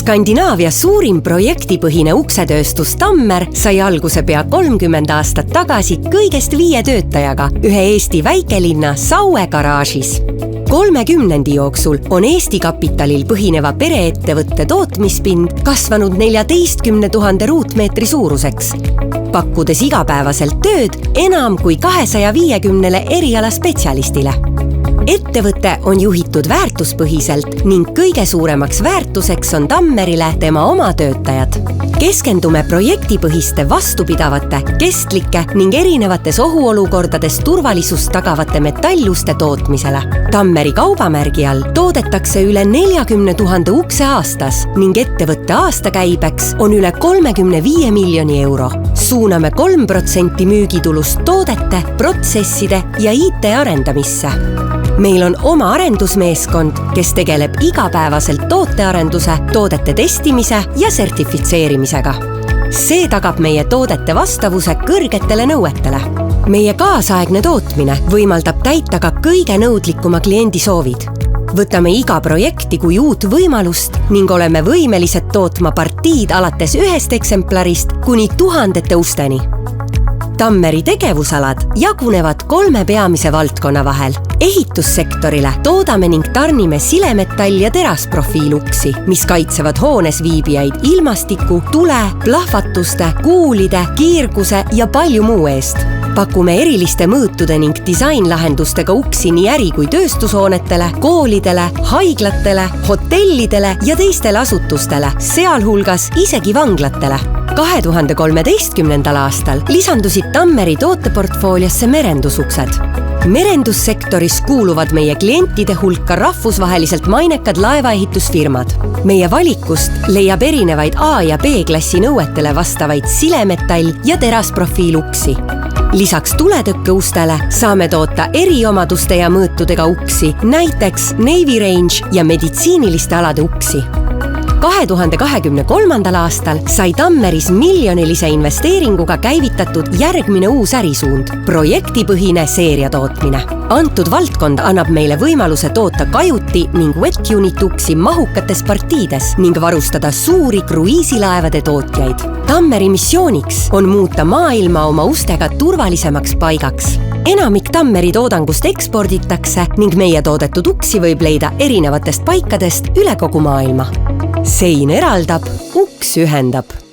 Skandinaavia suurim projektipõhine uksetööstus Tammer sai alguse pea 30 aastat tagasi kõigest 5 töötajaga ühe Eesti väikelinna Saue garaažis. 30 jooksul on Eesti kapitalil põhineva pereettevõtte tootmispind kasvanud 14 000 ruutmeetri suuruseks, pakkudes igapäevaselt tööd enam kui 250 erialaspetsialistile. Ettevõte on juhitud väärtuspõhiselt ning kõige suuremaks väärtuseks on Tammerile tema oma töötajad. Keskendume projektipõhiste vastupidavate, kestlike ning erinevates ohuolukordades turvalisust tagavate metalluste tootmisele. Tammeri kaubamärgi all toodetakse üle 40 000 ukse aastas ning ettevõtte aastakäibeks on üle 35 miljoni euro. Suuname 3% müügitulust toodete, protsesside ja IT arendamisse. Meil on oma arendusmeeskond, kes tegeleb igapäevaselt tootearenduse, toodete testimise ja sertifitseerimisega. See tagab meie toodete vastavuse kõrgetele nõuetele. Meie kaasaegne tootmine võimaldab täita ka kõige nõudlikuma kliendi soovid. Võtame iga projekti kui uut võimalust ning oleme võimelised tootma partiid alates 1 eksemplarist kuni 1000 usteni. Tammeri tegevusalad jagunevad 3 peamise valdkonna vahel. Ehitussektorile toodame ning tarnime silemetall- ja terasprofiiluksi, mis kaitsevad hoones viibijaid ilmastiku, tule, plahvatuste, kuulide, kiirguse ja palju muu eest. Pakume eriliste mõõtude ning disainlahendustega uksi nii äri- kui tööstushoonetele, koolidele, haiglatele, hotellidele ja teistele asutustele, sealhulgas isegi vanglatele. 2013. aastal lisandusid Tammeri tooteportfooliosse merendusuksed. Merendussektoris kuuluvad meie klientide hulka rahvusvaheliselt mainekad laevaehitusfirmad. Meie valikust leiab erinevaid A- ja B-klassi nõuetele vastavaid silemetall- ja terasprofiiluksi. Lisaks tuletõkkeustele saame toota eriomaduste ja mõõtudega uksi, näiteks Navy Range ja meditsiiniliste alade uksi. 2023. aastal sai Tammeris miljonilise investeeringuga käivitatud järgmine uus ärisuund, projektipõhine seeriatootmine. Antud valdkond annab meile võimaluse toota kajuti ning wet unit uksi mahukates partiides ning varustada suuri kruiisilaevade tootjaid. Tammeri missiooniks on muuta maailma oma ustega turvalisemaks paigaks. Enamik Tammeri toodangust eksporditakse ning meie toodetud uksi võib leida erinevatest paikadest üle kogu maailma. Sein eraldab, uks ühendab.